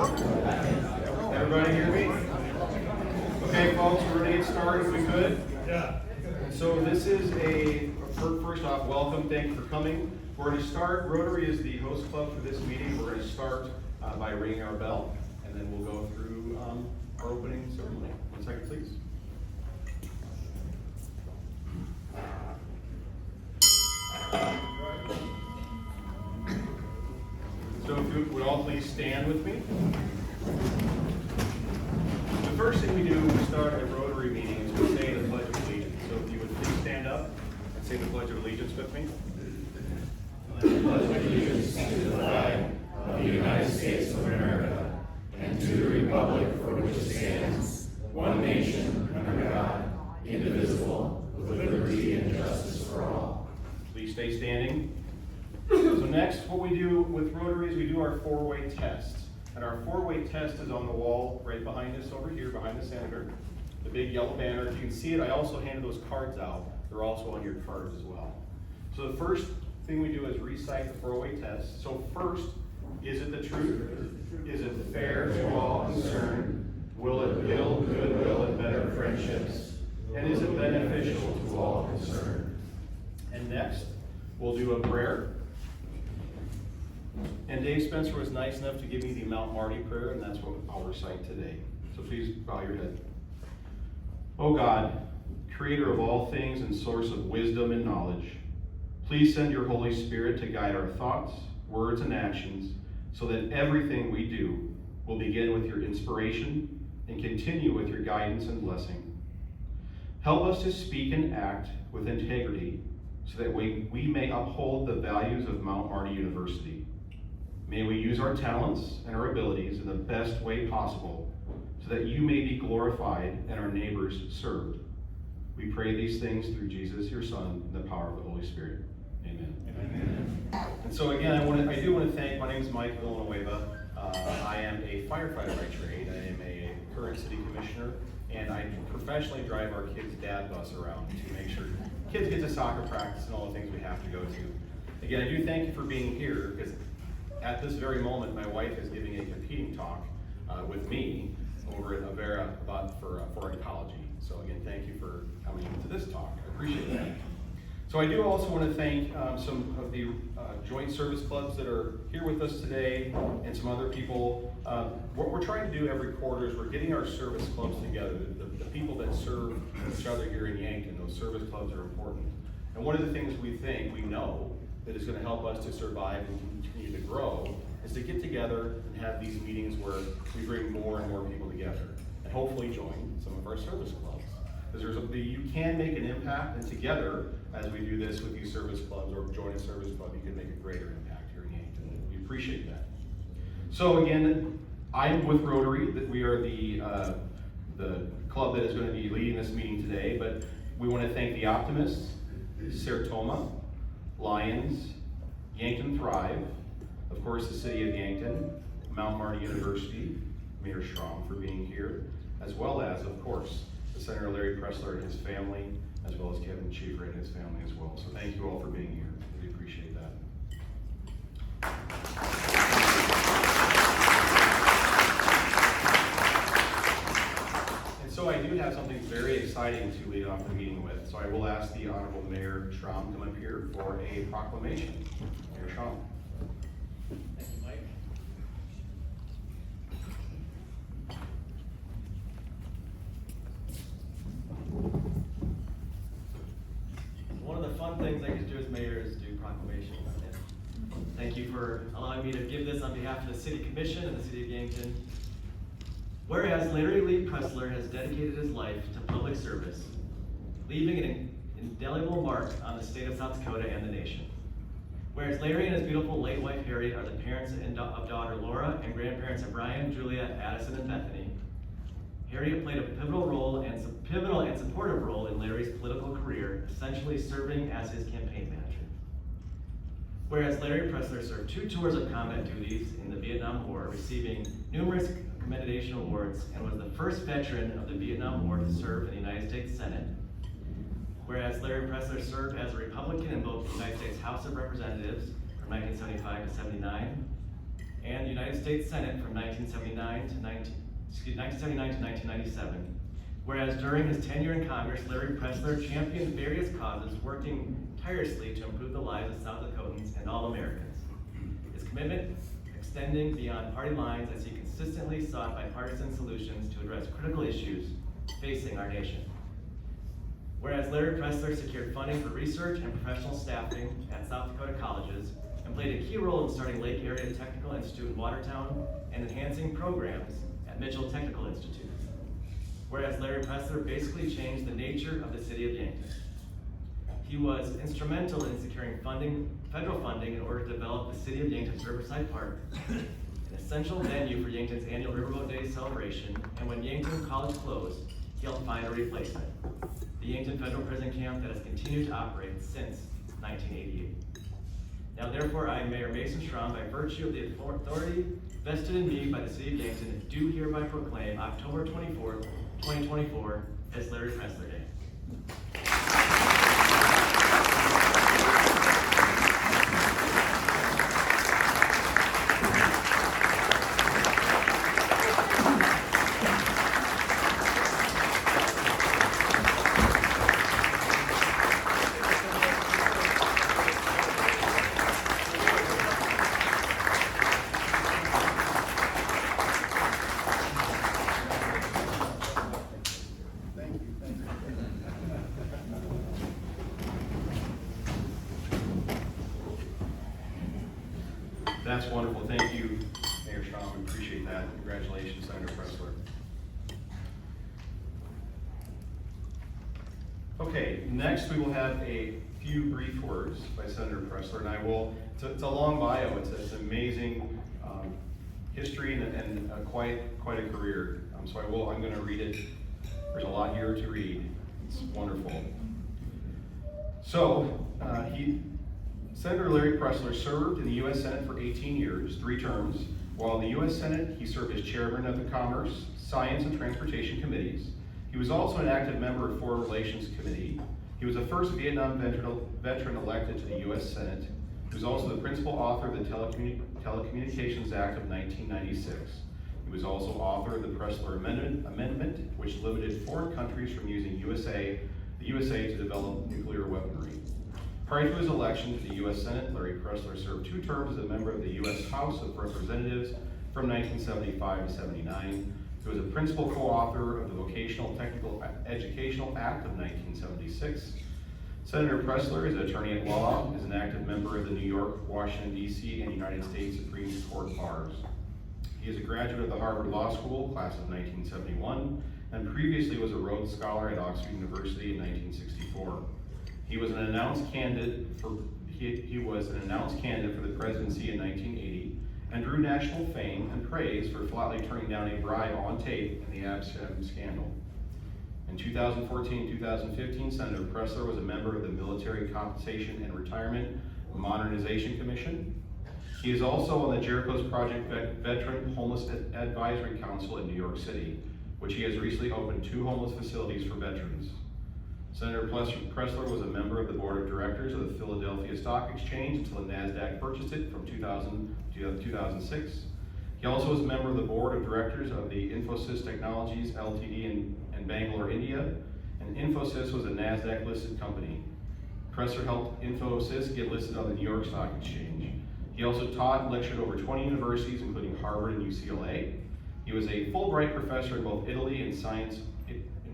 Everybody hear me? Okay, folks, we're going to get started if we could. Yeah. So this is first off, welcome, thank you for coming. We're going to start, Rotary is the host club for this meeting. We're going to start by ringing our bell, and then we'll go through our opening ceremony. 1 second, please. So if you would all please stand with me. The first thing we do when we start a Rotary meeting is we say the Pledge of Allegiance. So if you would please stand up and say the Pledge of Allegiance with me. I pledge allegiance to the flag of the United States of America and to the republic for which it stands, one nation, under God, indivisible, with liberty and justice for all. Please stay standing. So next, what we do with Rotary is we do our four-way test. And our four-way test is on the wall right behind us over here, behind the senator. The big yellow banner. If you can see it, I also handed those cards out. They're also on your cards as well. So the first thing we do is recite the four-way test. So first, is it the truth? Is it fair to all concerned? Will it build goodwill and better friendships? And is it beneficial to all concerned? And next, we'll do a prayer. And Dave Spencer was nice enough to give me the Mount Marty prayer, and that's what I'll recite today. So please bow your head. Oh God, creator of all things and source of wisdom and knowledge, please send your Holy Spirit to guide our thoughts, words, and actions so that everything we do will begin with your inspiration and continue with your guidance and blessing. Help us to speak and act with integrity so that we may uphold the values of Mount Marty University. May we use our talents and our abilities in the best way possible so that you may be glorified and our neighbors served. We pray these things through Jesus, your Son, in the power of the Holy Spirit. Amen. Amen. And so again, I do want to thank, my name is Mike Villanueva. I am a firefighter by trade. I am a current city commissioner, and I professionally drive our kids' dad bus around to make sure kids get to soccer practice and all the things we have to go to. Again, I do thank you for being here, because at this very moment, my wife is giving a competing talk with me over at Avera for oncology. So again, thank you for coming to this talk. I appreciate that. So I do also want to thank some of the joint service clubs that are here with us today, and some other people. What we're trying to do every quarter is we're getting our service clubs together. The people that serve each other here in Yankton, those service clubs are important. And one of the things we know that is going to help us to survive and continue to grow is to get together and have these meetings where we bring more and more people together and hopefully join some of our service clubs. Because you can make an impact, and together, as we do this with these service clubs or join a service club, you can make a greater impact here in Yankton. We appreciate that. So again, I'm with Rotary, that we are the club that is going to be leading this meeting today, but we want to thank the Optimist, Sertoma, Lions, Yankton Thrive, of course the City of Yankton, Mount Marty University, Mayor Strong for being here, as well as, of course, the Senator Larry Pressler and his family, as well as Kevin Schieffer and his family as well. So thank you all for being here. We appreciate that. And so I do have something very exciting to lead off the meeting with. So I will ask the Honorable Mayor Schramm to come up here for a proclamation. Mayor Schramm. Thank you, Mike. One of the fun things I get to do as mayor is do proclamations. And thank you for allowing me to give this on behalf of the City Commission and the City of Yankton. Whereas Larry Lee Pressler has dedicated his life to public service, leaving an indelible mark on the state of South Dakota and the nation. Whereas Larry and his beautiful late wife Harriet are the parents of daughter Laura and grandparents of Brian, Julia, Addison, and Bethany, Harriet played a pivotal and supportive role in Larry's political career, essentially serving as his campaign manager. Whereas Larry Pressler served 2 tours of combat duties in the Vietnam War, receiving numerous commendation awards, and was the first veteran of the Vietnam War to serve in the United States Senate. Whereas Larry Pressler served as a Republican in both the United States House of Representatives from 1975 to 79, and United States Senate from 1979 to 1997. Whereas during his tenure in Congress, Larry Pressler championed various causes, working tirelessly to improve the lives of South Dakotans and all Americans. His commitment extending beyond party lines as he consistently sought bipartisan solutions to address critical issues facing our nation. Whereas Larry Pressler secured funding for research and professional staffing at South Dakota colleges and played a key role in starting Lake Area Technical Institute in Watertown and enhancing programs at Mitchell Technical Institute. Whereas Larry Pressler basically changed the nature of the city of Yankton. He was instrumental in securing federal funding in order to develop the city of Yankton's Riverside Park, an essential venue for Yankton's annual Riverboat Day celebration, and when Yankton College closed, he helped find a replacement, the Yankton Federal Prison Camp that has continued to operate since 1988. Now therefore, I, Mayor Mason Schramm, by virtue of the authority vested in me by the city of Yankton, do hereby proclaim October 24th, 2024 as Larry Pressler Day. That's wonderful. Thank you, Mayor Schramm. We appreciate that. Congratulations, Senator Pressler. Okay, next we will have a few brief words by Senator Pressler, and I will, it's a long bio. It's an amazing history and quite a career. I'm going to read it. There's a lot here to read. It's wonderful. So, Senator Larry Pressler served in the U.S. Senate for 18 years, 3 terms. While in the U.S. Senate, he served as chairman of the Commerce, Science, and Transportation Committees. He was also an active member of Foreign Relations Committee. He was the first Vietnam veteran elected to the U.S. Senate. He was also the principal author of the Telecommunications Act of 1996. He was also author of the Pressler Amendment, which limited foreign countries from using the USA to develop nuclear weaponry. Prior to his election to the U.S. Senate, Larry Pressler served 2 terms as a member of the U.S. House of Representatives from 1975 to 79. He was a principal co-author of the Vocational Technical Educational Act of 1976. Senator Pressler is an attorney at law, is an active member of the New York, Washington, D.C., and United States Supreme Court bars. He is a graduate of the Harvard Law School, class of 1971, and previously was a Rhodes Scholar at Oxford University in 1964. He was an announced candidate for the presidency in 1980 and drew national fame and praise for flatly turning down a bribe on tape in the Absem scandal. In 2014-2015, Senator Pressler was a member of the Military Compensation and Retirement Modernization Commission. He is also on the Jericho's Project Veteran Homeless Advisory Council in New York City, which he has recently opened 2 homeless facilities for veterans. Senator Pressler was a member of the board of directors of the Philadelphia Stock Exchange until the NASDAQ purchased it from 2000 to 2006. He also was a member of the board of directors of the Infosys Technologies Ltd. in Bangalore, India, and Infosys was a NASDAQ listed company. Pressler helped Infosys get listed on the New York Stock Exchange. He also taught and lectured over 20 universities, including Harvard and UCLA. He was a Fulbright professor in both Italy and Sciences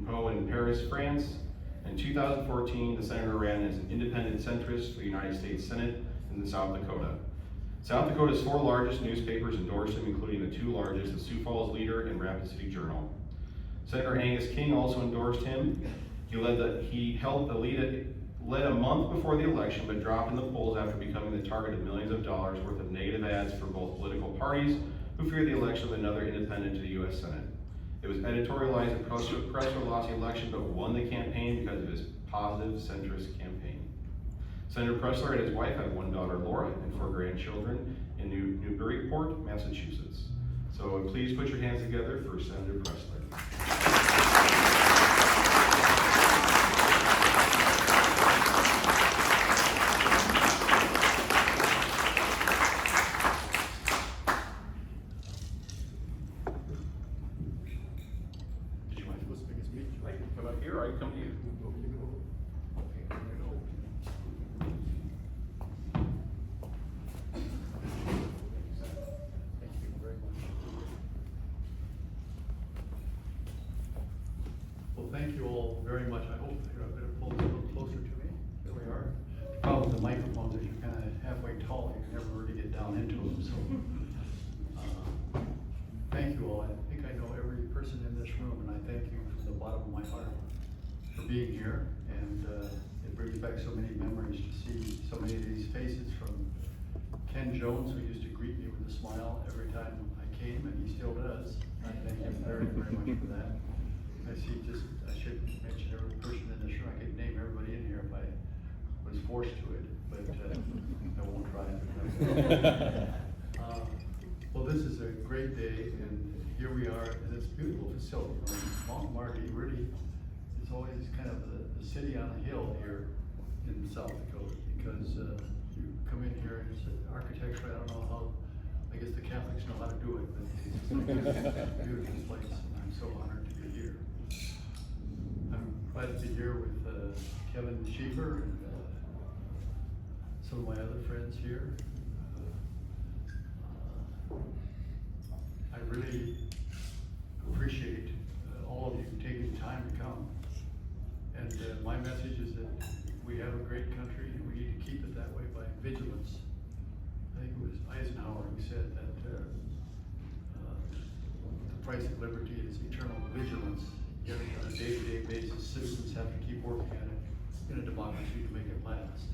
Po in Paris, France. In 2014, the senator ran as an independent centrist for the United States Senate in South Dakota. South Dakota's 4 largest newspapers endorsed him, including the 2 largest, the Sioux Falls Leader and Rapid City Journal. Senator Angus King also endorsed him. He led a month before the election, but dropped in the polls after becoming the target of millions of dollars worth of negative ads for both political parties who feared the election of another independent to the U.S. Senate. It was editorialized that Pressler lost the election but won the campaign because of his positive centrist campaign. Senator Pressler and his wife have 1 daughter, Laura, and 4 grandchildren in Newburyport, Massachusetts. So please put your hands together for Senator Pressler. I'll come to you. Well, thank you all very much. I hope you're better pull this a little closer to me. There we are. Problem with the microphones is you're kind of halfway tall. You can never really get down into them. So, thank you all. I think I know every person in this room, and I thank you from the bottom of my heart for being here. And it brings back so many memories to see so many of these faces, from Ken Jones, who used to greet me with a smile every time I came, and he still does. I thank him very, very much for that. I see I should mention every person in this room. I could name everybody in here if I was forced to it, but I won't try. Well, this is a great day, and here we are, and it's a beautiful facility. Mount Marty really is always kind of the city on a hill here in South Dakota, because you come in here and it's architecture. I don't know how, I guess the Catholics know how to do it, but it's a beautiful place, and I'm so honored to be here. I'm glad to be here with Kevin Schieffer and some of my other friends here. I really appreciate all of you taking time to come. And my message is that we have a great country and we need to keep it that way by vigilance. I think it was Eisenhower who said that the price of liberty is eternal vigilance. Yet on a day-to-day basis, citizens have to keep working at it in a democracy to make it last.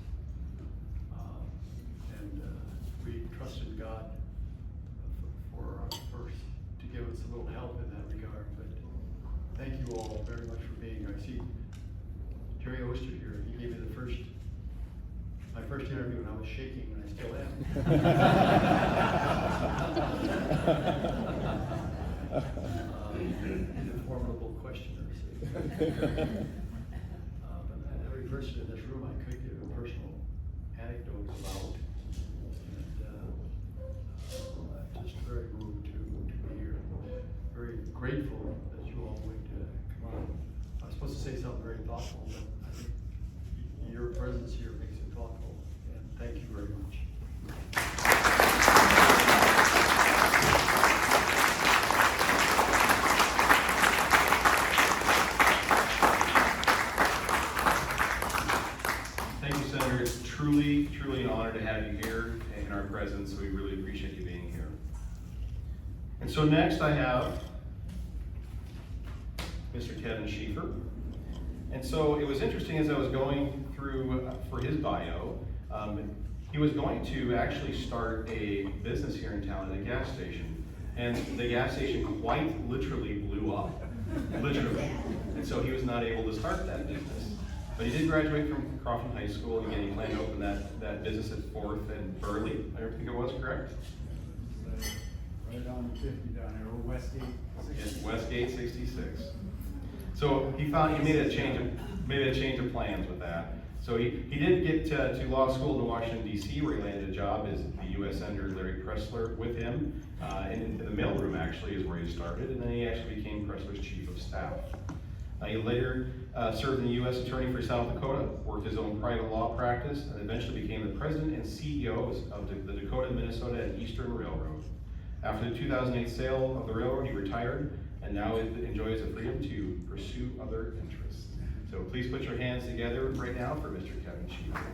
We trust in God to give us a little help in that regard. But thank you all very much for being here. I see Jerry Oster here. He gave me my first interview, and I was shaking, and I still am. He's a formidable questioner. But every person in this room I could give a personal anecdote about. And just very moved to be here. Very grateful that you all would come on. I was supposed to say something very thoughtful, but I think your presence here makes it thoughtful. And thank you very much. It's truly, truly an honor to have you here in our presence. We really appreciate you being here. And so next I have Mr. Kevin Schieffer. And so it was interesting as I was going through for his bio, he was going to actually start a business here in town at a gas station. And the gas station quite literally blew up, literally. And so he was not able to start that business. But he did graduate from Crofton High School, and again, he planned to open that business at 4th and Burley. I think it was, correct? Right on 50 down here, or Westgate 66. Yes, Westgate 66. So he made a change of plans with that. So he did get to law school in Washington, D.C., where he landed a job as the U.S. Senator Larry Pressler with him. In the mailroom, actually, is where he started, and then he actually became Pressler's chief of staff. He later served in the U.S. Attorney for South Dakota, worked his own private law practice, and eventually became the president and CEO of the Dakota, Minnesota, and Eastern Railroad. After the 2008 sale of the railroad, he retired, and now enjoys the freedom to pursue other interests. So please put your hands together right now for Mr. Kevin Schieffer.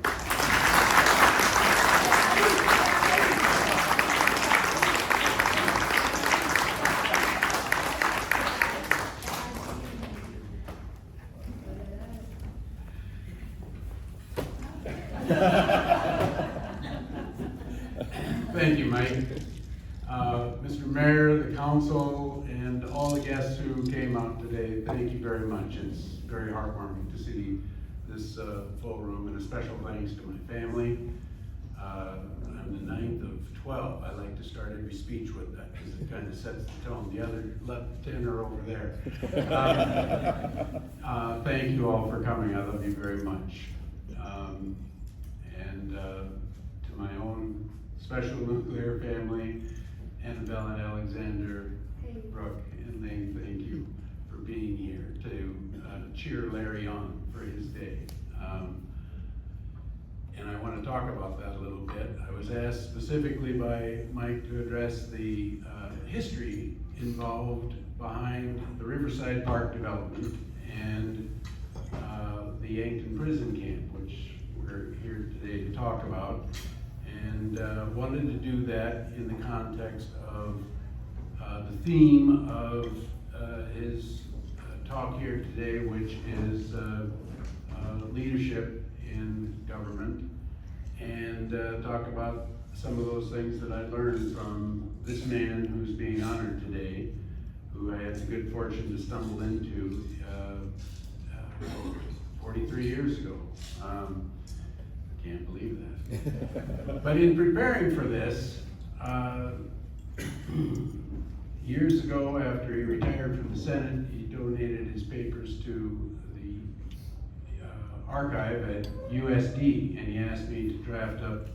Thank you, Mike. Mr. Mayor, the council, and all the guests who came out today, thank you very much. It's very heartwarming to see this full room, and a special thanks to my family. I'm the 9th of 12. I like to start every speech with that because it kind of sets the tone. The other 10 are over there. Thank you all for coming. I love you very much. To my own special nuclear family, Annabelle and Alexander, Brooke and Lane, thank you for being here to cheer Larry talk about that a little bit. I was asked specifically by Mike to address the history involved behind the Riverside Park development and the Yankton prison camp, which we're here today to talk about. And wanted to do that in the context of the theme of his talk here today, which is leadership in government, and talk about some of those things that I learned from this man who's being honored today, who I had the good fortune to stumble into 43 years ago. I can't believe that. But in preparing for this, years ago, after he retired from the Senate, he donated his papers to the archive at USD, and he asked me to draft up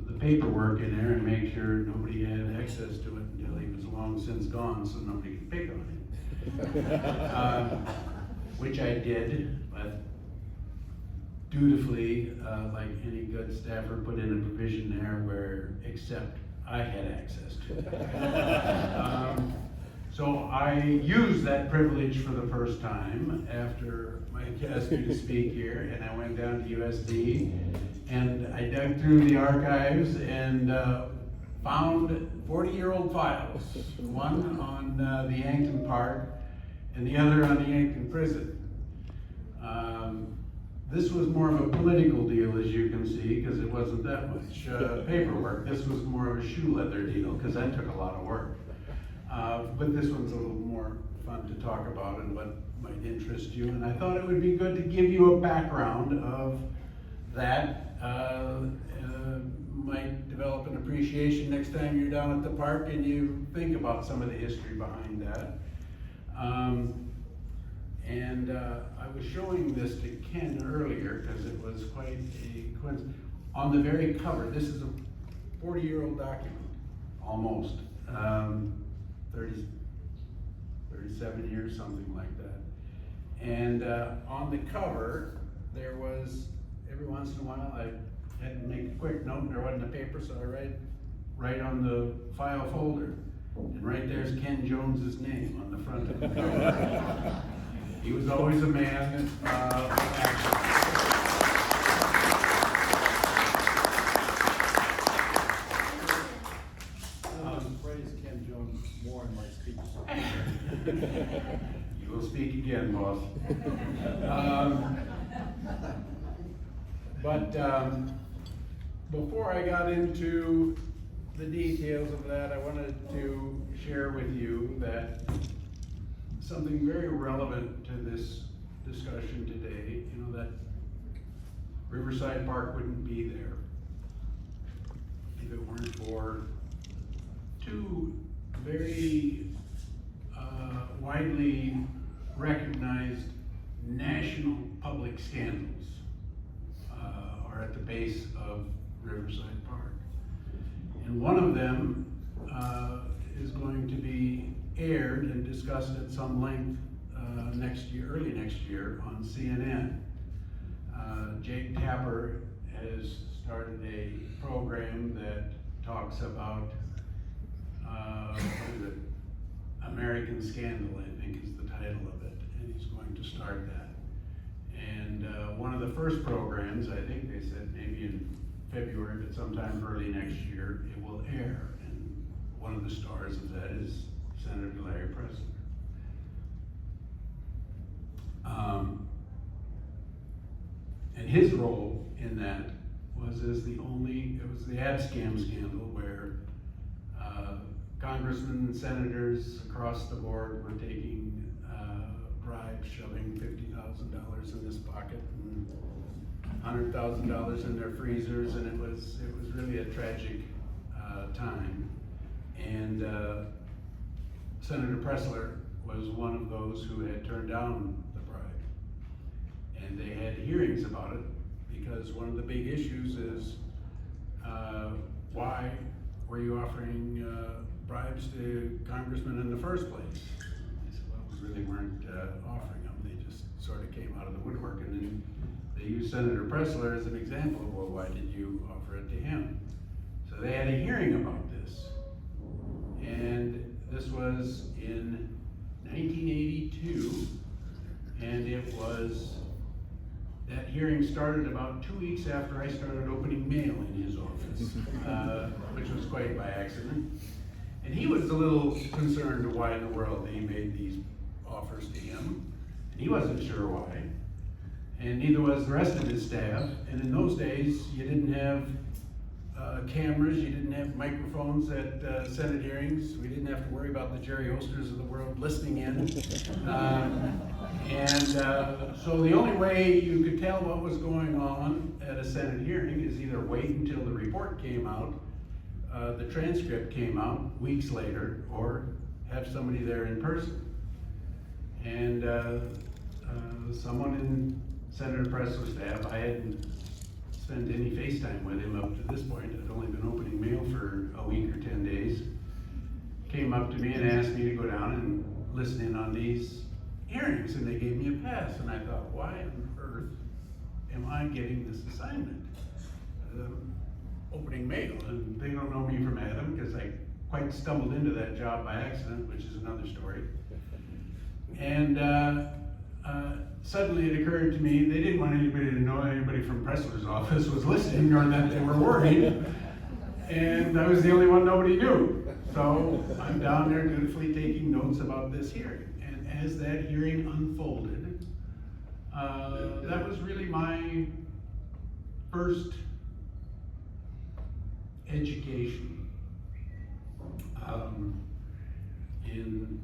the paperwork in there and make sure nobody had access to it until he was long since gone, so nobody could pick on him. Which I did, but dutifully, like any good staffer, put in a provision there where, except I had access to it. So I used that privilege for the first time after Mike asked me to speak here, and I went down to USD, and I dug through the archives and found 40-year-old files, one on the Yankton Park and the other on the Yankton prison. This was more of a political deal, as you can see, because it wasn't that much paperwork. This was more of a shoe leather deal, because that took a lot of work. But this one's a little more fun to talk about and what might interest you. And I thought it would be good to give you a background of that. Might develop an appreciation next time you're down at the park and you think about some of the history behind that. I was showing this to Ken earlier because it was quite a coincidence. On the very cover, this is a 40-year-old document, almost. 37 years, something like that. And on the cover, there was, every once in a while, I had to make a quick note, and there wasn't a paper, so I write on the file folder. And right there's Ken Jones's name on the front of the cover. He was always a man of action. Praise Ken Jones more in my speech. You will speak again, boss. Before I got into the details of that, I wanted to share with you that something very relevant to this discussion today, you know, that Riverside Park wouldn't be there if it weren't for two very widely recognized national public scandals are at the base of Riverside Park. And one of them is going to be aired and discussed at some length next year, early next year on CNN. Jake Tapper has started a program that talks about what is it? American Scandal, I think is the title of it, and he's going to start that. And one of the first programs, I think they said maybe in February, but sometime early next year, it will air. And one of the stars of that is Senator Larry Pressler. And his role in that was as it was the ad scam scandal where congressmen and senators across the board were taking bribes, shoving $50,000 in his pocket and $100,000 in their freezers, and it was really a tragic time. And Senator Pressler was one of those who had turned down the bribe. And they had hearings about it because one of the big issues is why were you offering bribes to congressmen in the first place? They said, well, we really weren't offering them. They just sort of came out of the woodwork. And then they used Senator Pressler as an example of, well, why did you offer it to him? So they had a hearing about this. And this was in 1982, and that hearing started about 2 weeks after I started opening mail in his office, which was quite by accident. And he was a little concerned why in the world they made these offers to him. And he wasn't sure why. And neither was the rest of his staff. And in those days, you didn't have cameras, you didn't have microphones at Senate hearings. We didn't have to worry about the Jerry Osters of the world listening in. So the only way you could tell what was going on at a Senate hearing is either wait until the report came out, the transcript came out weeks later, or have somebody there in person. And someone in Senator Pressler's staff, I hadn't spent any FaceTime with him up to this point. I'd only been opening mail for a week or 10 days. Came up to me and asked me to go down and listen in on these hearings, and they gave me a pass. And I thought, why on earth am I getting this assignment? Opening mail, and they don't know me from Adam because I quite stumbled into that job by accident, which is another story. And suddenly it occurred to me they didn't want anybody to know anybody from Pressler's office was listening or that they were worried. And I was the only one nobody knew. So I'm down there dutifully taking notes about this hearing. And as that hearing unfolded, that was really my first education in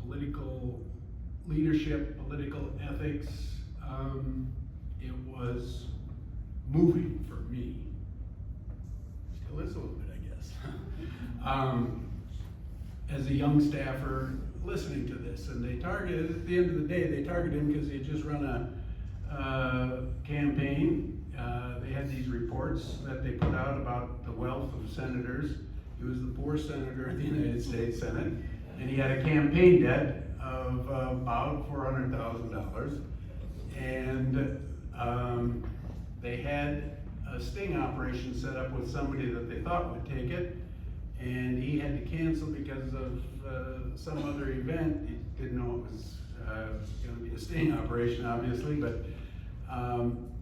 political leadership, political ethics. It was moving for me. Still is a little bit, I guess. As a young staffer listening to this, and they targeted, at the end of the day, they targeted him because he had just run a campaign. They had these reports that they put out about the wealth of senators. He was the poorest senator in the United States Senate, and he had a campaign debt of about $400,000. And they had a sting operation set up with somebody that they thought would take it, and he had to cancel because of some other event. He didn't know it was going to be a sting operation, obviously, but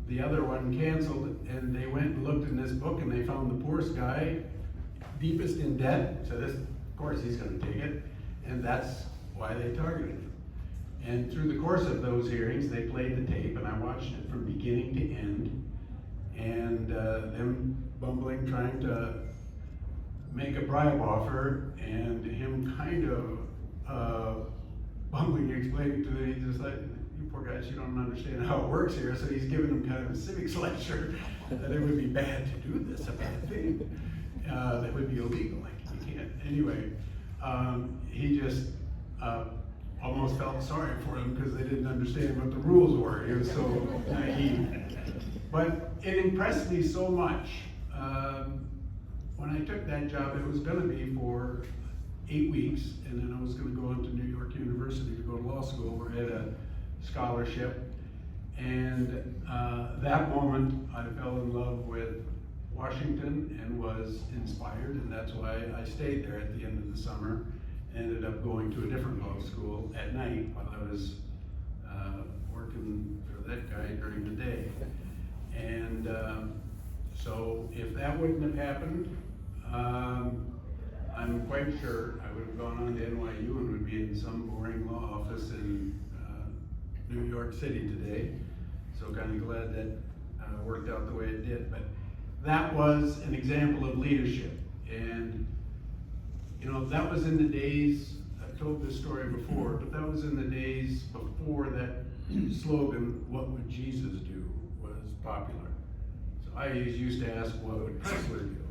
the other one canceled, and they went and looked in this book, and they found the poorest guy, deepest in debt. So this, of course, he's going to take it, and that's why they targeted him. And through the course of those hearings, they played the tape, and I watched it from beginning to end, and them bumbling, trying to make a bribe offer, and him kind of bumbling, explaining to them, he's just like, you poor guys, you don't understand how it works here. So he's giving them kind of a civics lecture that it would be bad to do this, a bad thing. That would be illegal, like you can't. Anyway, he just almost felt sorry for them because they didn't understand what the rules were. He was so naive. But it impressed me so much. When I took that job, it was going to be for 8 weeks, and then I was going to go on to New York University to go to law school where I had a scholarship. And that moment, I fell in love with Washington and was inspired, and that's why I stayed there at the end of the summer. Ended up going to a different law school at night while I was working for that guy during the day. And so if that wouldn't have happened, I'm quite sure I would have gone on to NYU and would be in some boring law office in New York City today. So kind of glad that worked out the way it did. But that was an example of leadership. And you know, that was in the days, I've told this story before, but that was in the days before that slogan, what would Jesus do, was popular. So I used to ask, what would Pressler do?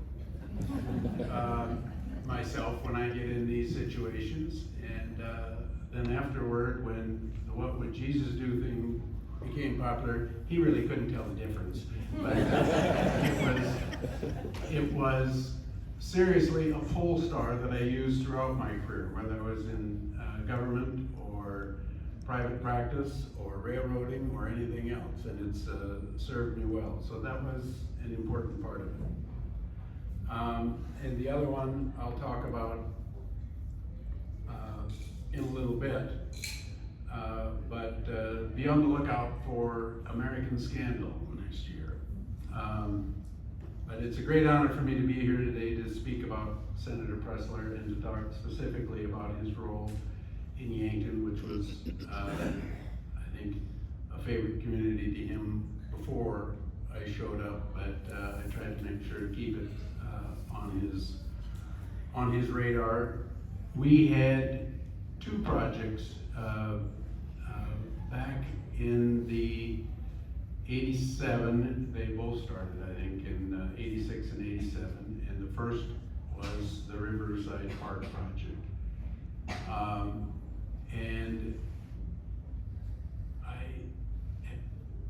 Myself when I get in these situations. And then afterward, when the what would Jesus do thing became popular, he really couldn't tell the difference. But it was seriously a pole star that I used throughout my career, whether it was in government or private practice or railroading or anything else, and it's served me well. So that was an important part of it. And the other one I'll talk about in a little bit. But be on the lookout for American Scandal next year. But it's a great honor for me to be here today to speak about Senator Pressler and to talk specifically about his role in Yankton, which was, I think, a favorite community to him before I showed up, but I tried to make sure to keep it on his radar. We had two projects back in the 87, they both started, I think, in 86 and 87, and the first was the Riverside Park project. And I had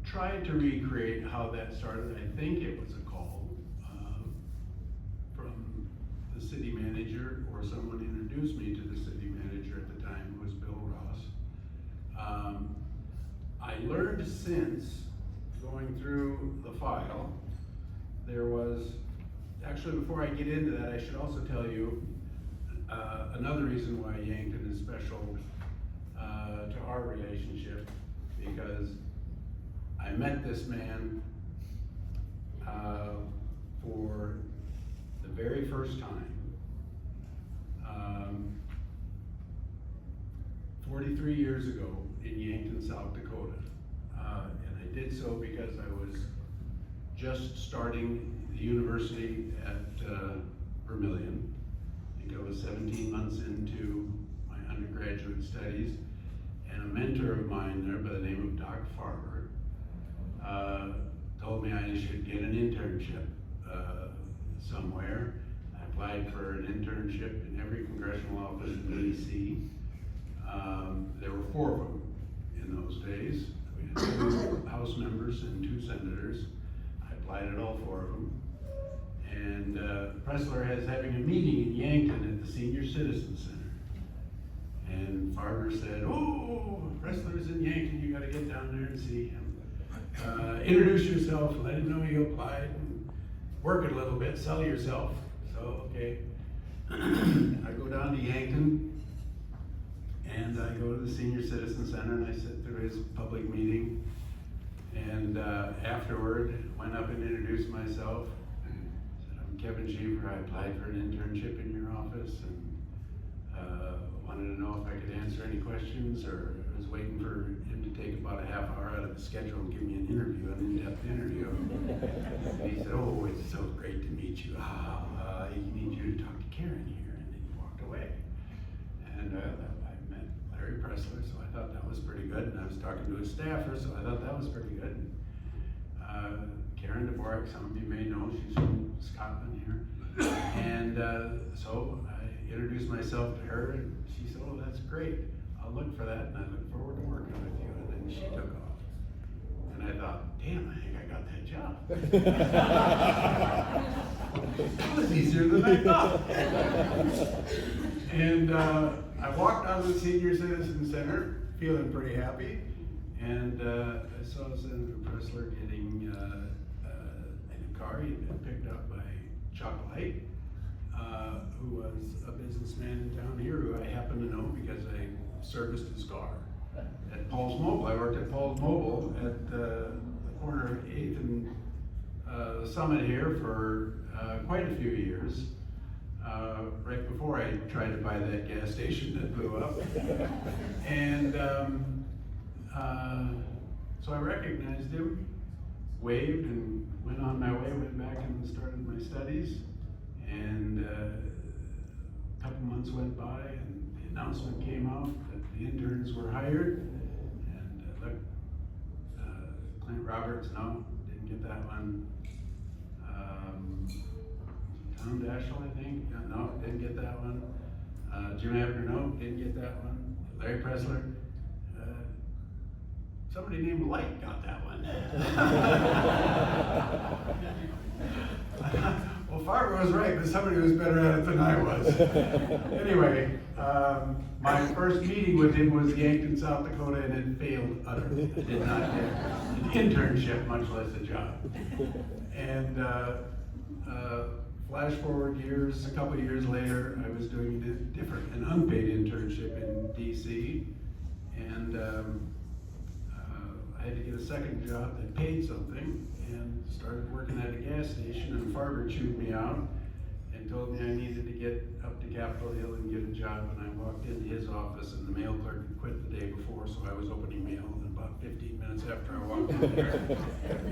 tried to recreate how that started. I think it was a call from the city manager, or someone introduced me to the city manager at the time, who was Bill Ross. I learned since, going through the file, there was, actually before I get into that, I should also tell you another reason why Yankton is special to our relationship, because I met this man for the very first time 43 years ago in Yankton, South Dakota. And I did so because I was just starting the university at Vermillion. I think I was 17 months into my undergraduate studies, and a mentor of mine there by the name of Doc Farber told me I should get an internship somewhere. I applied for an internship in every congressional office in DC. There were 4 of them in those days. We had 2 House members and 2 senators. I applied at all 4 of them. And Pressler is having a meeting in Yankton at the Senior Citizen Center. And Farber said, "Oh, Pressler's in Yankton, you gotta get down there and see him. Introduce yourself, let him know you applied, and work it a little bit, sell yourself." So, okay. I go down to Yankton, and I go to the Senior Citizen Center, and I sit through his public meeting. And afterward, went up and introduced myself. Said, "I'm Kevin Schieffer, I applied for an internship in your office, and wanted to know if I could answer any questions, or I was waiting for him to take about a half hour out of the schedule and give me an interview, an in-depth interview." And he said, "Oh, it's so great to meet you. I need you to talk to Karen here." And then he walked away. And I met Larry Pressler, so I thought that was pretty good. And I was talking to his staffer, so I thought that was pretty good. Karen DeBork, some of you may know, she's from Scotland here. And so I introduced myself to her, and she said, "Oh, that's great. I'll look for that, and I look forward to working with you." And then she took off. And I thought, damn, I think I got that job. It was easier than I thought. And I walked out of the Senior Citizen Center feeling pretty happy. And I saw Senator Pressler getting in a car. He'd been picked up by Chuck Light, who was a businessman in town here, who I happen to know because I serviced his car at Paul's Mobile. I worked at Paul's Mobile at the corner of 8th and Summit here for quite a few years. Right before I tried to buy that gas station that blew up. And so I recognized him, waved, and went on my way, went back and started my studies. And a couple months went by, and the announcement came out that the interns were hired. And Clint Roberts, no, didn't get that one. Tom Daschle, I think, no, didn't get that one. Jim Abner, no, didn't get that one. Larry Pressler, somebody named Light got that one. well, Farber was right, but somebody was better at it than I was. Anyway, my first meeting with him was Yankton, South Dakota, and it failed utterly. I did not get an internship, much less a job. And flash forward years, a couple years later, I was doing an unpaid internship in DC, and I had to get a second job that paid something, and started working at a gas station, and Farber chewed me out and told me I needed to get up to Capitol Hill and get a job, and I walked into his office, and the mail clerk had quit the day before, so I was opening mail, and about 15 minutes after I walked in there,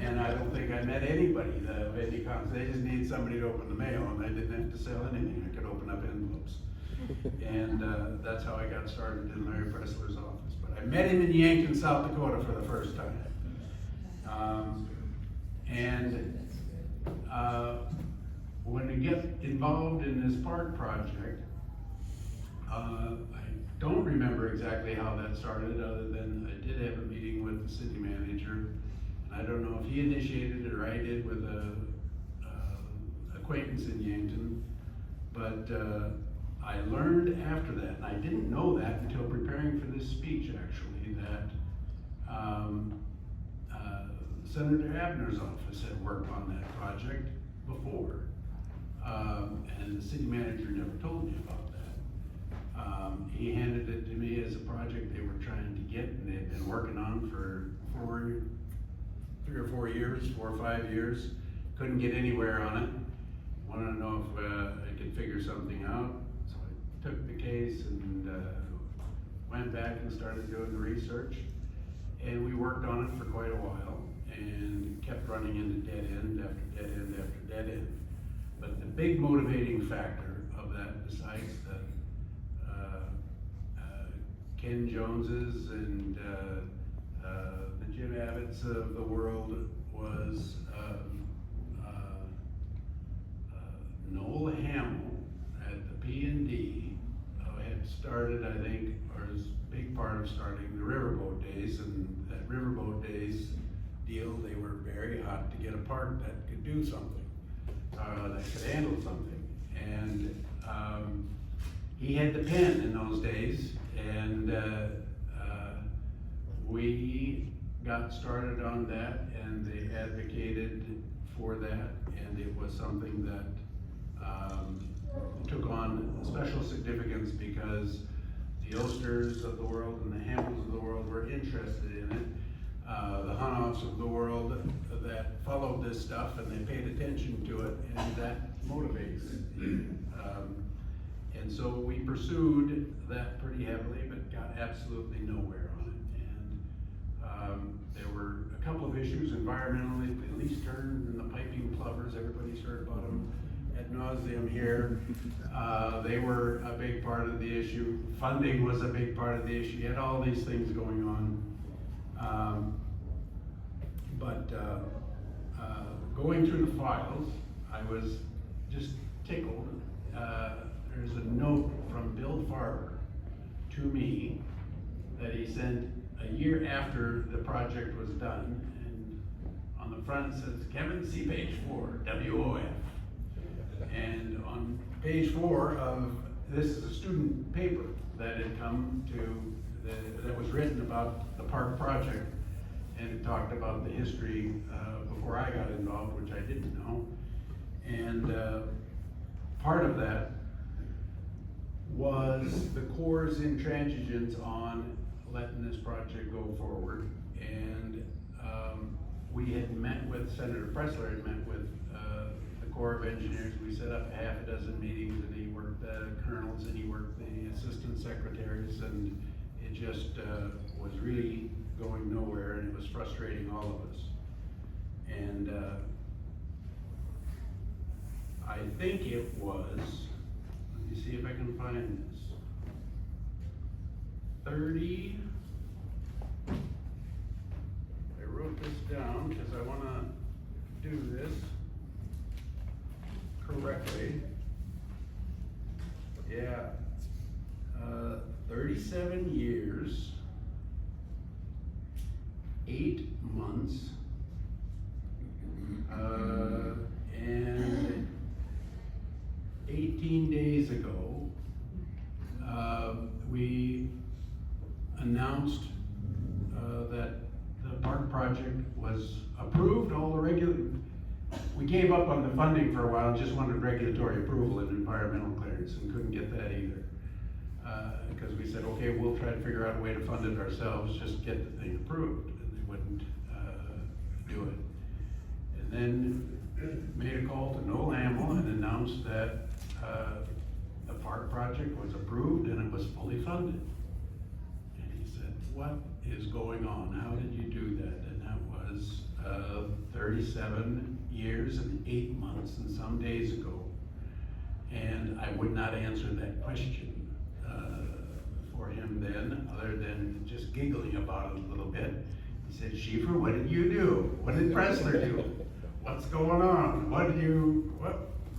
and I don't think I met anybody of any kind. They just needed somebody to open the mail, and I didn't have to sell anything. I could open up envelopes. And that's how I got started in Larry Pressler's office. But I met him in Yankton, South Dakota for the first time. When we get involved in this park project, I don't remember exactly how that started, other than I did have a meeting with the city manager. And I don't know if he initiated it or I did with a acquaintance in Yankton, but I learned after that, and I didn't know that until preparing for this speech actually, that Senator Abner's office had worked on that project before, and the city manager never told me about that. He handed it to me as a project they were trying to get, and they had been working on for 3 or 4 years, 4 or 5 years. Couldn't get anywhere on it. Wanted to know if I could figure something out. So I took the case and went back and started doing the research. And we worked on it for quite a while and kept running into dead end after dead end after dead end. But the big motivating factor of that, besides the Ken Joneses and the Jim Abbotts of the world, was Noel Hamill at the P&D had started, I think, or was a big part of starting the Riverboat Days, and that Riverboat Days deal, they were very hot to get a park that could do something, that could handle something. And he had the pen in those days, and we got started on that, and they advocated for that, and it was something that took on special significance because the Osters of the world and the Hamills of the world were interested in it. The Hunoffs of the world that followed this stuff, and they paid attention to it, and that motivates. And so we pursued that pretty heavily, but got absolutely nowhere on it. And there were a couple of issues environmentally, the least turn and the piping plovers, everybody's heard about them ad nauseum here. They were a big part of the issue. Funding was a big part of the issue. You had all these things going on. Going through the files, I was just tickled. There's a note from Bill Farber to me that he sent a year after the project was done, and on the front it says, Kevin, see page 4, WOF. And on page 4 of, this is a student paper that had come to, that was written about the park project, and it talked about the history before I got involved, which I didn't know. And part of that was the Corps' intransigence on letting this project go forward. And we had met with, Senator Pressler had met with the Corps of Engineers. We set up half a dozen meetings, and he worked the colonels, and he worked the assistant secretaries, and it just was really going nowhere, and it was frustrating all of us. And I think it was, let me see if I can find this, 30, I wrote this down because I want to do this correctly. Yeah, 37 years, 8 months, and 14 days ago, we announced that the park project was approved, we gave up on the funding for a while and just wanted regulatory approval and environmental clearance and couldn't get that either. Because we said, okay, we'll try to figure out a way to fund it ourselves, just get the thing approved, and they wouldn't do it. And then made a call to Noel Hamill and announced that the park project was approved and it was fully funded. And he said, what is going on? How did you do that? And that was 37 years and 8 months and some days ago. And I would not answer that question for him then, other than just giggling about it a little bit. He said, Schieffer, what did you do? What did Pressler do? What's going on?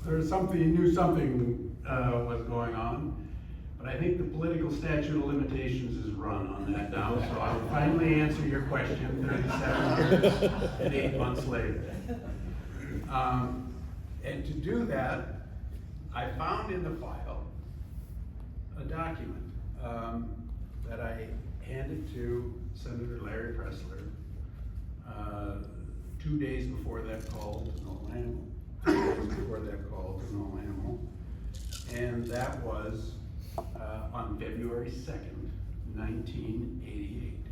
There's something, you knew something was going on. But I think the political statute of limitations is run on that now, so I'll finally answer your question 37 years and 8 months later. And to do that, I found in the file a document that I handed to Senator Larry Pressler 2 days before that call to Noel Hamill. 2 days before that call to Noel Hamill. And that was on February 2nd, 1988.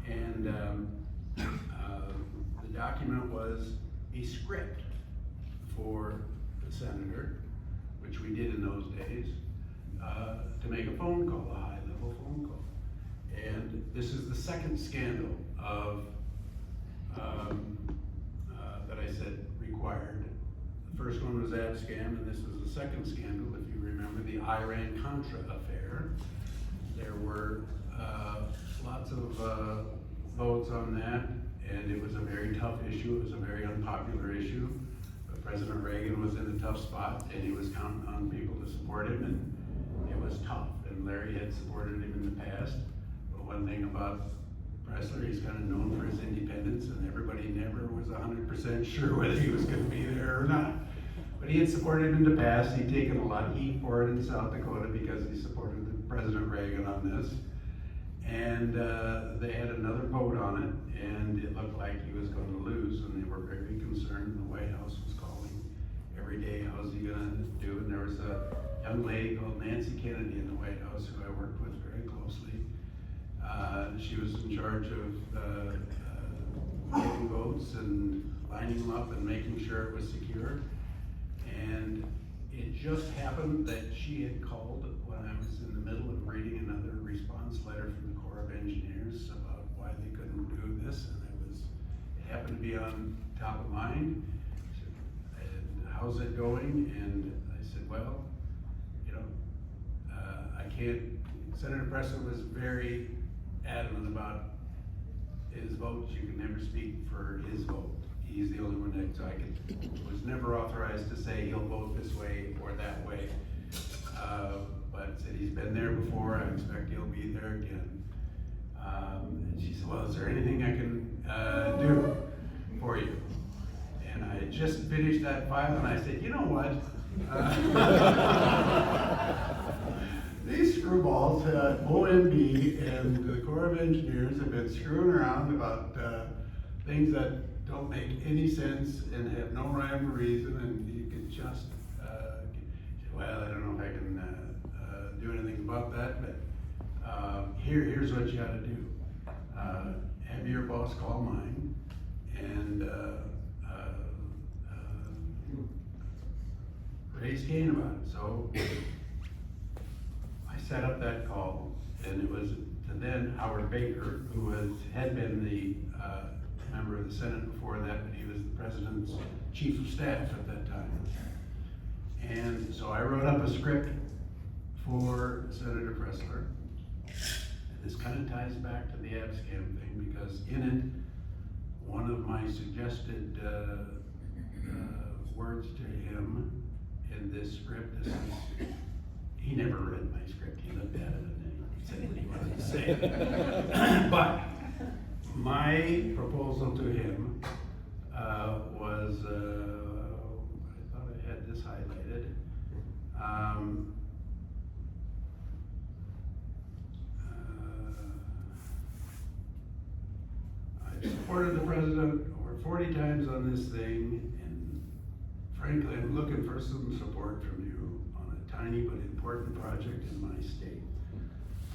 And the document was a script for the senator, which we did in those days, to make a phone call, a high-level phone call. And this is the second scandal of that I said required. The first one was Abscam, and this was the second scandal, if you remember, the Iran-Contra affair. There were lots of votes on that, and it was a very tough issue. It was a very unpopular issue. But President Reagan was in a tough spot, and he was counting on people to support him, and it was tough. And Larry had supported him in the past. But one thing about Pressler, he's kind of known for his independence, and everybody never was 100% sure whether he was going to be there or not. But he had supported him in the past. He'd taken a lot of heat for it in South Dakota because he supported President Reagan on this. And they had another vote on it, and it looked like he was going to lose, and they were very concerned. The White House was calling every day, how's he going to do? And there was a young lady called Nancy Kennedy in the White House who I worked with very closely. She was in charge of getting votes and lining them up and making sure it was secure. And it just happened that she had called when I was in the middle of reading another response letter from the Corps of Engineers about why they couldn't do this, and it happened to be on top of mind. She said, and how's it going? And I said, well, I can't. Senator Pressler was very adamant about his votes. You can never speak for his vote. He's the only one that, so I was never authorized to say he'll vote this way or that way. But said he's been there before, I expect he'll be there again. And she said, well, is there anything I can do for you? And I had just finished that file and I said, you know what? These screwballs, OMB and the Corps of Engineers have been screwing around about things that don't make any sense and have no rhyme or reason, and you can just, well, I don't know if I can do anything about that, but here's what you gotta do. Have your boss call mine and raise Cain about it. So I set up that call, and it was to then Howard Baker, who had been the member of the Senate before that, but he was the president's chief of staff at that time. And so I wrote up a script for Senator Pressler. And this kind of ties back to the Abscam thing, because in it, one of my suggested words to him in this script, he never read my script. He looked at it and he said what he wanted to say. But my proposal to him was, I thought I had this highlighted. supported the president over 40 times on this thing, and frankly, I'm looking for some support from you on a tiny but important project in my state.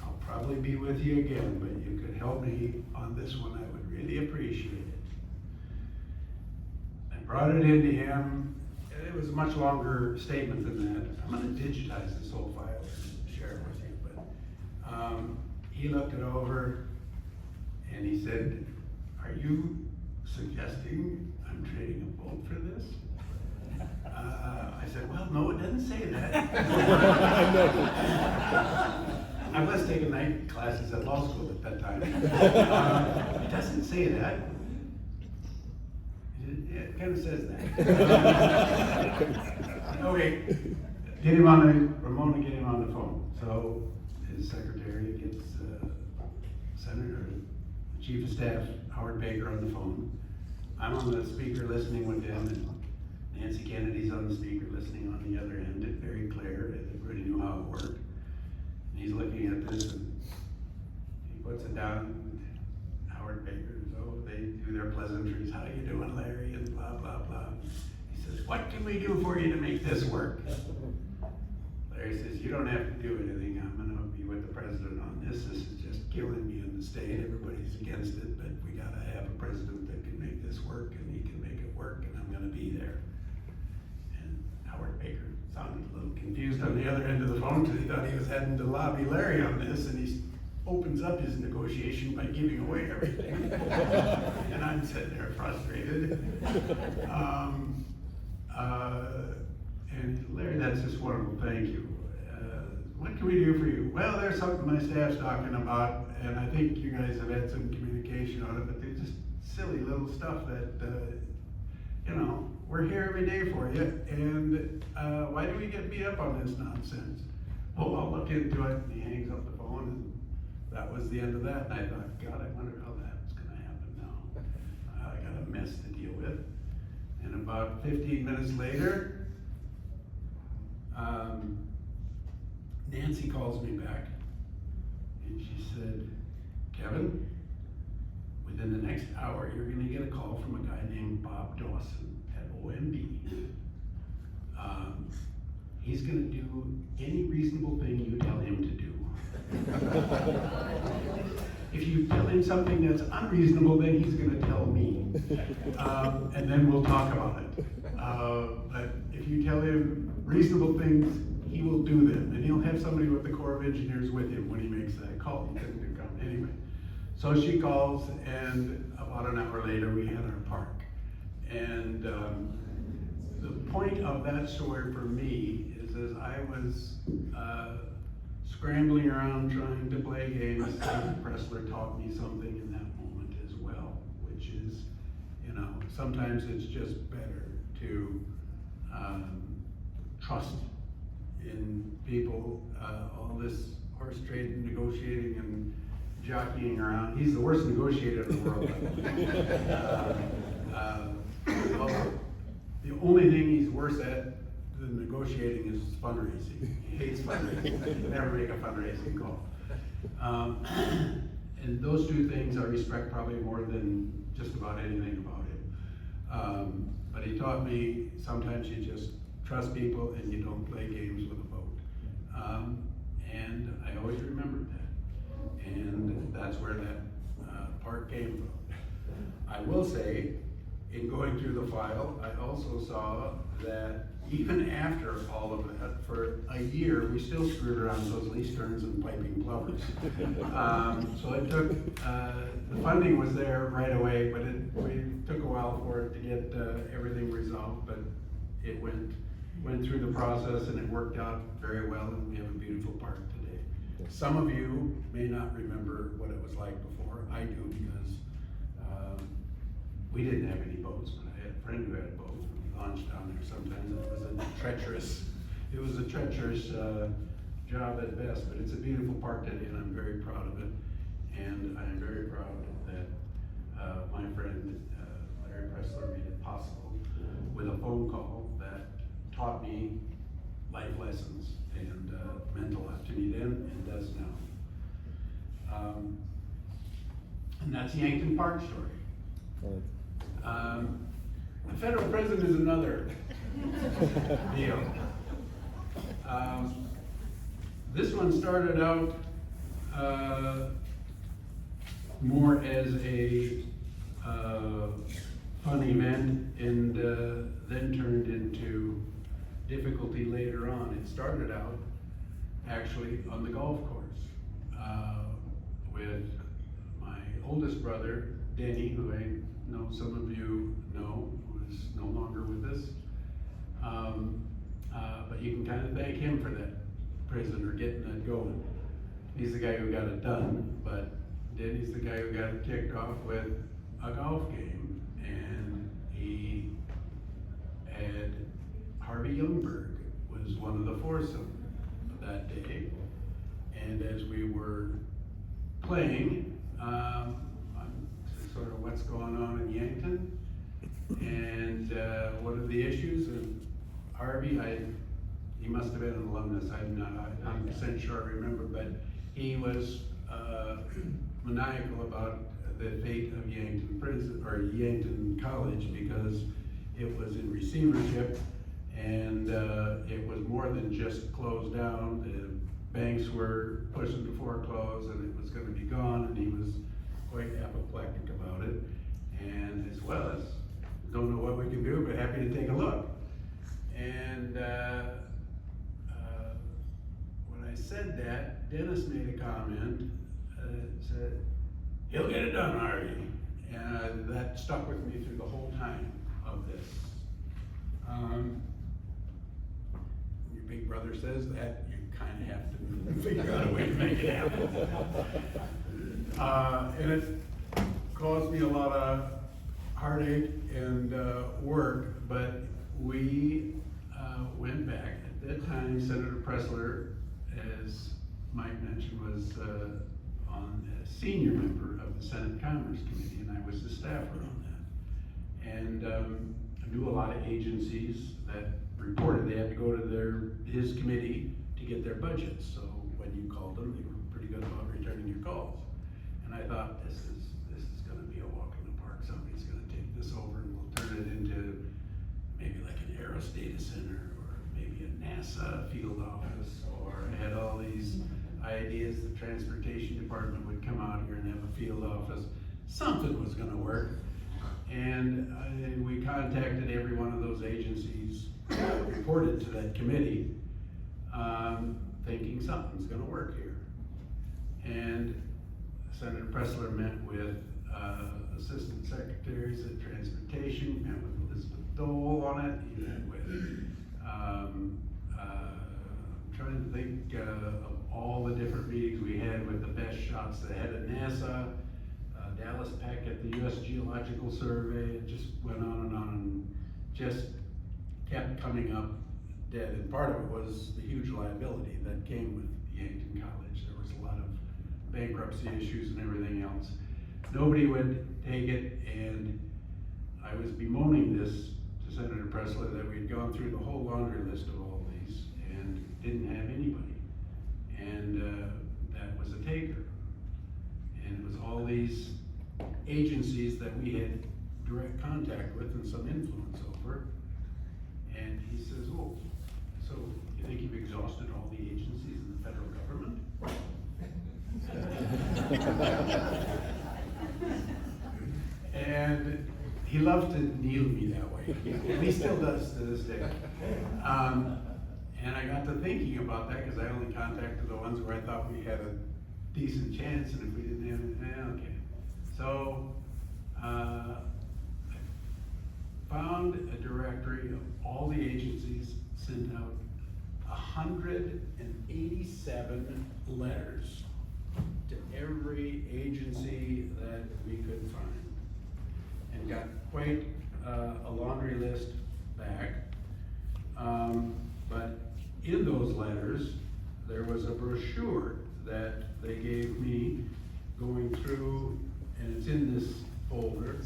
I'll probably be with you again, but you could help me on this one, I would really appreciate it. I brought it into him, and it was a much longer statement than that. I'm gonna digitize this whole file and share it with you, but he looked it over and he said, "Are you suggesting I'm trading a vote for this?" I said, "Well, no, it doesn't say that." I was taking night classes at law school at that time. It doesn't say that. It kind of says that. Okay, Ramona get him on the phone. So his secretary gets Senator, Chief of Staff Howard Baker on the phone. I'm on the speaker listening with him, and Nancy Kennedy's on the speaker listening on the other end. It's very clear, everybody knew how it worked. And he's looking at this and he puts it down. Howard Baker, they do their pleasantries. "How you doing, Larry?" and blah, blah, blah. He says, "What can we do for you to make this work?" Larry says, "You don't have to do anything. I'm gonna be with the president on this. This is just killing me in the state. Everybody's against it, but we gotta have a president that can make this work, and he can make it work, and I'm gonna be there." And Howard Baker sounded a little confused on the other end of the phone because he thought he was having to lobby Larry on this, and he opens up his negotiation by giving away everything. And I'm sitting there frustrated. And Larry, that's just wonderful, thank you. What can we do for you? Well, there's something my staff's talking about, and I think you guys have had some communication on it, but they're just silly little stuff that, we're here every day for you, and why do we get beat up on this nonsense? "Oh, I'll look into it," and he hangs up the phone, and that was the end of that. And I thought, God, I wonder how that's gonna happen now. I got a mess to deal with. And about 15 minutes later, Nancy calls me back, and she said, "Kevin, within the next hour, you're gonna get a call from a guy named Bob Dawson at OMB. He's gonna do any reasonable thing you tell him to do. If you tell him something that's unreasonable, then he's gonna tell me. And then we'll talk about it. But if you tell him reasonable things, he will do them. And he'll have somebody with the Corps of Engineers with him when he makes that call." He couldn't come anyway. So she calls, and about an hour later, we had our park. And the point of that story for me is, as I was scrambling around trying to play games, Pressler taught me something in that moment as well, which is, sometimes it's just better to trust in people. All this horse trading, negotiating, and jockeying around. He's the worst negotiator in the world. The only thing he's worse at than negotiating is fundraising. He hates fundraising. He can never make a fundraising call. And those two things I respect probably more than just about anything about him. But he taught me sometimes you just trust people and you don't play games with a vote. And I always remembered that. And that's where that part came from. I will say, in going through the file, I also saw that even after all of that, for a year, we still screwed around those lease turns and piping plovers. So it took, the funding was there right away, but it took a while for it to get everything resolved, but it went through the process and it worked out very well, and we have a beautiful park today. Some of you may not remember what it was like before. I do, because we didn't have any boats, but I had a friend who had a boat. We launched down there sometimes. It was a treacherous job at best, but it's a beautiful park today, and I'm very proud of it. And I'm very proud that my friend Larry Pressler made it possible with a phone call that taught me life lessons and meant a lot to me then and does now. And that's the Yankton Park story. The federal prison is another deal. This one started out more as a fun event and then turned into difficulty later on. It started out actually on the golf course with my oldest brother, Denny, who I know some of you know, who is no longer with us. But you can kind of thank him for that prison or getting that going. He's the guy who got it done, but Denny's the guy who got it kicked off with a golf game. And he had Harvey Youngberg was one of the foursome that day. And as we were playing, sort of what's going on in Yankton, and what are the issues, and Harvey, he must have been an alumnus, I'm not 100% sure I remember, but he was maniacal about the fate of Yankton prison, or Yankton College, because it was in receivership, and it was more than just closed down. The banks were pushing to foreclose, and it was gonna be gone, and he was quite apoplectic about it, and as well as, don't know what we can do, but happy to take a look. And when I said that, Dennis made a comment, said, "He'll get it done, Harvey." And that stuck with me through the whole time of this. Your big brother says that, you kind of have to figure out a way to make it happen. And it caused me a lot of heartache and work, but we went back. At that time, Senator Pressler, as Mike mentioned, was on a senior member of the Senate Commerce Committee, and I was the staffer on that. And I knew a lot of agencies that reported they had to go to his committee to get their budgets. So when you called them, they were pretty good about returning your calls. And I thought, this is gonna be a walk in the park. Somebody's gonna take this over and we'll turn it into maybe like an Aeros data center, or maybe a NASA field office, or I had all these ideas. The transportation department would come out here and have a field office. Something was gonna work. And we contacted every one of those agencies, reported to that committee, thinking something's gonna work here. And Senator Pressler met with assistant secretaries at transportation, met with Elizabeth Dole on it, he met with, I'm trying to think of all the different meetings we had with the best shots, the head of NASA, Dallas Peck at the US Geological Survey. It just went on, and just kept coming up dead. And part of it was the huge liability that came with Yankton College. There was a lot of bankruptcy issues and everything else. Nobody would take it, and I was bemoaning this to Senator Pressler, that we'd gone through the whole laundry list of all these and didn't have anybody. And that was a taker. And it was all these agencies that we had direct contact with and some influence over. And he says, "Oh, so you think you've exhausted all the agencies in the federal government?" And he loved to needle me that way, and he still does to this day. And I got to thinking about that, because I only contacted the ones where I thought we had a decent chance, and if we didn't have it, okay. So I found a directory of all the agencies, sent out 187 letters to every agency that we could find, and got quite a laundry list back. But in those letters, there was a brochure that they gave me going through, and it's in this folder.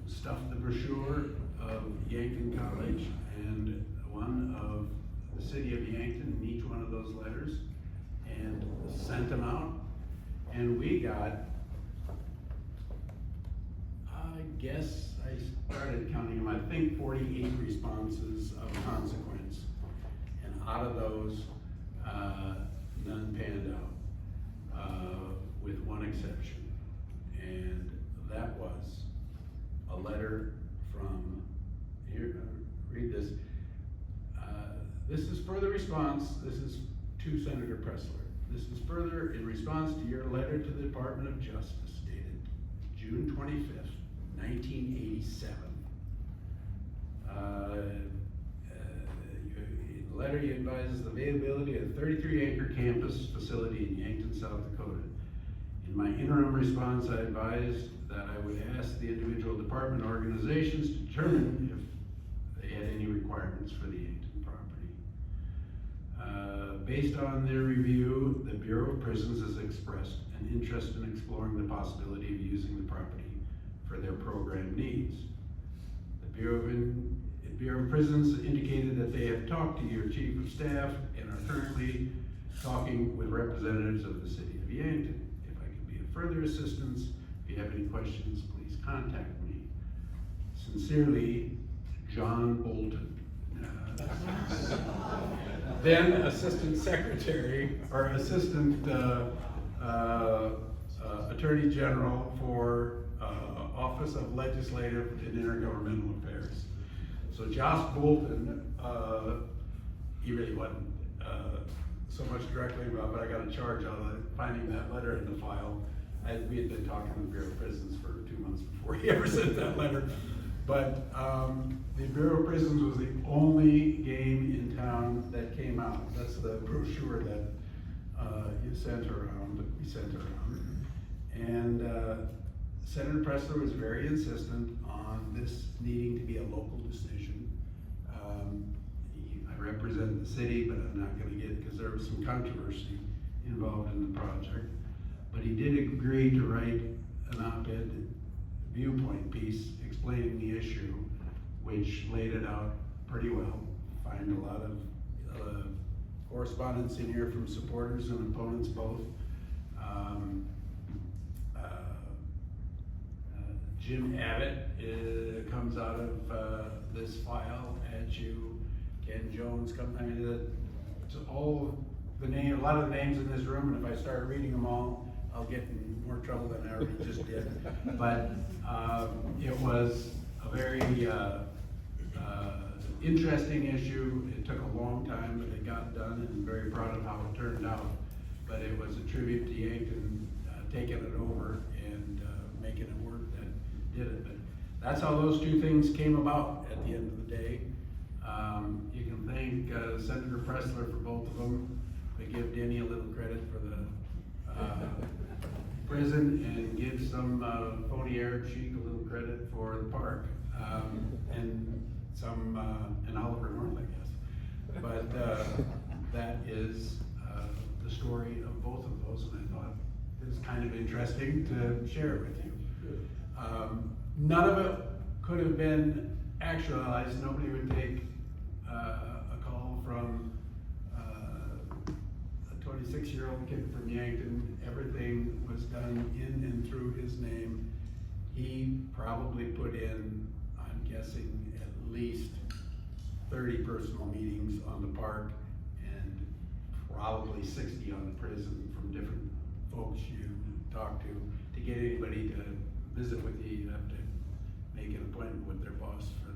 Stuffed the brochure of Yankton College and one of the city of Yankton in each one of those letters, and sent them out. And we got I guess I started counting them, I think 48 responses of consequence. And out of those, none panned out, with one exception. And that was a letter from, here, read this. This is further response, this is to Senator Pressler. This is further in response to your letter to the Department of Justice dated June 25th, 1987. In the letter, you advises the availability of a 33-acre campus facility in Yankton, South Dakota. In my interim response, I advised that I would ask the individual department organizations to determine if they had any requirements for the Yankton property. Based on their review, the Bureau of Prisons has expressed an interest in exploring the possibility of using the property for their program needs. The Bureau of Prisons indicated that they have talked to your Chief of Staff and are currently talking with representatives of the City of Yankton. If I can be of further assistance, if you have any questions, please contact me. Sincerely, John Bolton. Then Assistant Secretary, or Assistant Attorney General for Office of Legislative and Intergovernmental Affairs. So Josh Bolton, he really wasn't so much directly involved, but I got a charge on finding that letter in the file. We had been talking to the Bureau of Prisons for 2 months before he ever sent that letter. But the Bureau of Prisons was the only game in town that came out. That's the brochure that you sent around, that we sent around. And Senator Pressler was very insistent on this needing to be a local decision. I represent the city, but I'm not gonna get, because there was some controversy involved in the project. But he did agree to write an op-ed viewpoint piece explaining the issue, which laid it out pretty well. Find a lot of correspondence in here from supporters and opponents both. Jim Abbott comes out of this file at you. Ken Jones comes, I mean, it's all the name, a lot of the names in this room, and if I start reading them all, I'll get in more trouble than I already just did. But it was a very interesting issue. It took a long time, but it got done, and I'm very proud of how it turned out. But it was a tribute to Yankton taking it over and making it work that did it. But that's how those two things came about at the end of the day. You can thank Senator Pressler for both of them. They give Denny a little credit for the prison, and give some phony Arab chic a little credit for the park, and some and Oliver North, I guess. But that is the story of both of those, and I thought it was kind of interesting to share it with you. None of it could have been actualized. Nobody would take a call from a 26-year-old kid from Yankton. Everything was done in and through his name. He probably put in, I'm guessing, at least 30 personal meetings on the park, and probably 60 on the prison from different folks you talk to get anybody to visit with you. You have to make an appointment with their boss for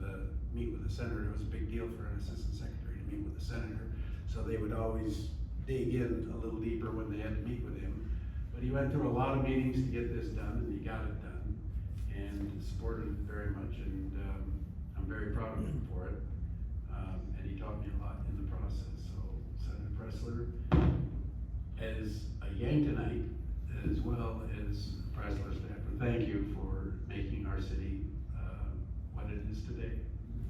meet with the senator. It was a big deal for an assistant secretary to meet with the senator, so they would always dig in a little deeper when they had to meet with him. But he went through a lot of meetings to get this done, and he got it done, and supported it very much, and I'm very proud of him for it. And he taught me a lot in the process. So Senator Pressler, as a Yanktonite, as well as Pressler staffer, thank you for making our city what it is today.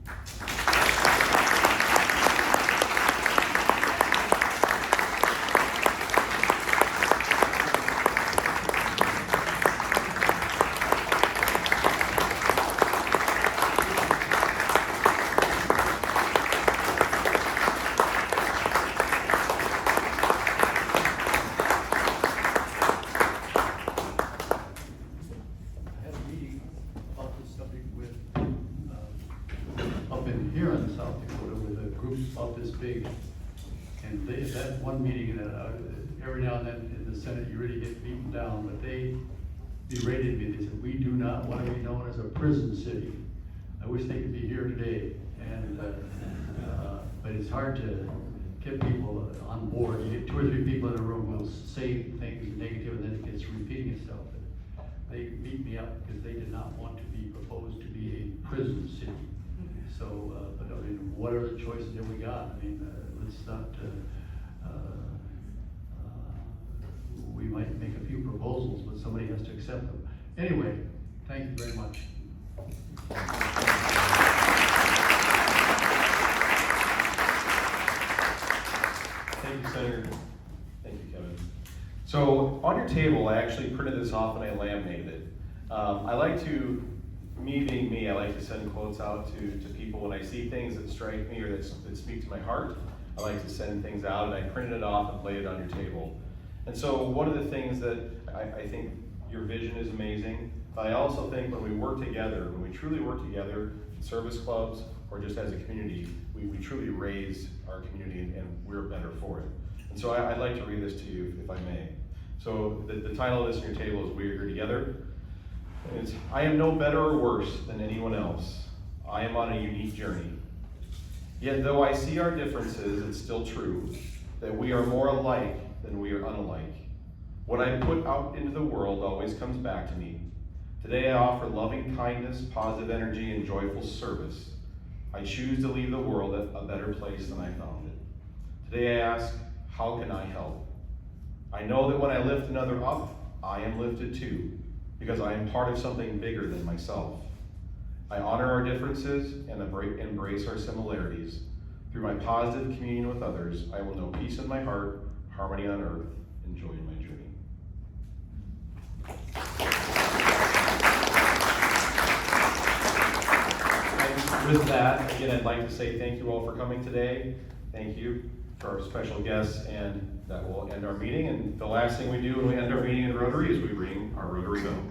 I had a meeting about that one meeting that, every now and then in the Senate, you really get beaten down, but they berated me. They said, we do not want to be known as a prison city. I wish they could be here today, and, but it's hard to get people on board. You get 2 or 3 people in a room who will say things negative, and then it gets repeating itself. They beat me up because they did not want to be proposed to be a prison city. So, but I mean, what other choices have we got? I mean, let's not, we might make a few proposals, but somebody has to accept them. Anyway, thank you very much. Thank you, Senator. Thank you, Kevin. So on your table, I actually printed this off and I laminated it. I like to, me being me, I like to send quotes out to people when I see things that strike me or that speak to my heart. I like to send things out, and I printed it off and laid it on your table. And so one of the things that I think your vision is amazing, but I also think when we work together, when we truly work together, in service clubs or just as a community, we truly raise our community and we're better for it. And so I'd like to read this to you, if I may. So the title of this on your table is We Are Here Together. And it's, I am no better or worse than anyone else. I am on a unique journey. Yet though I see our differences, it's still true that we are more alike than we are unalike. What I put out into the world always comes back to me. Today I offer loving kindness, positive energy, and joyful service. I choose to leave the world a better place than I found it. Today I ask, how can I help? I know that when I lift another up, I am lifted too, because I am part of something bigger than myself. I honor our differences and embrace our similarities. Through my positive communion with others, I will know peace in my heart, harmony on earth, and joy in my journey. And with that, again, I'd like to say thank you all for coming today. Thank you for our special guests, and that will end our meeting. And the last thing we do when we end our meeting in Rotary is we ring our Rotary bell.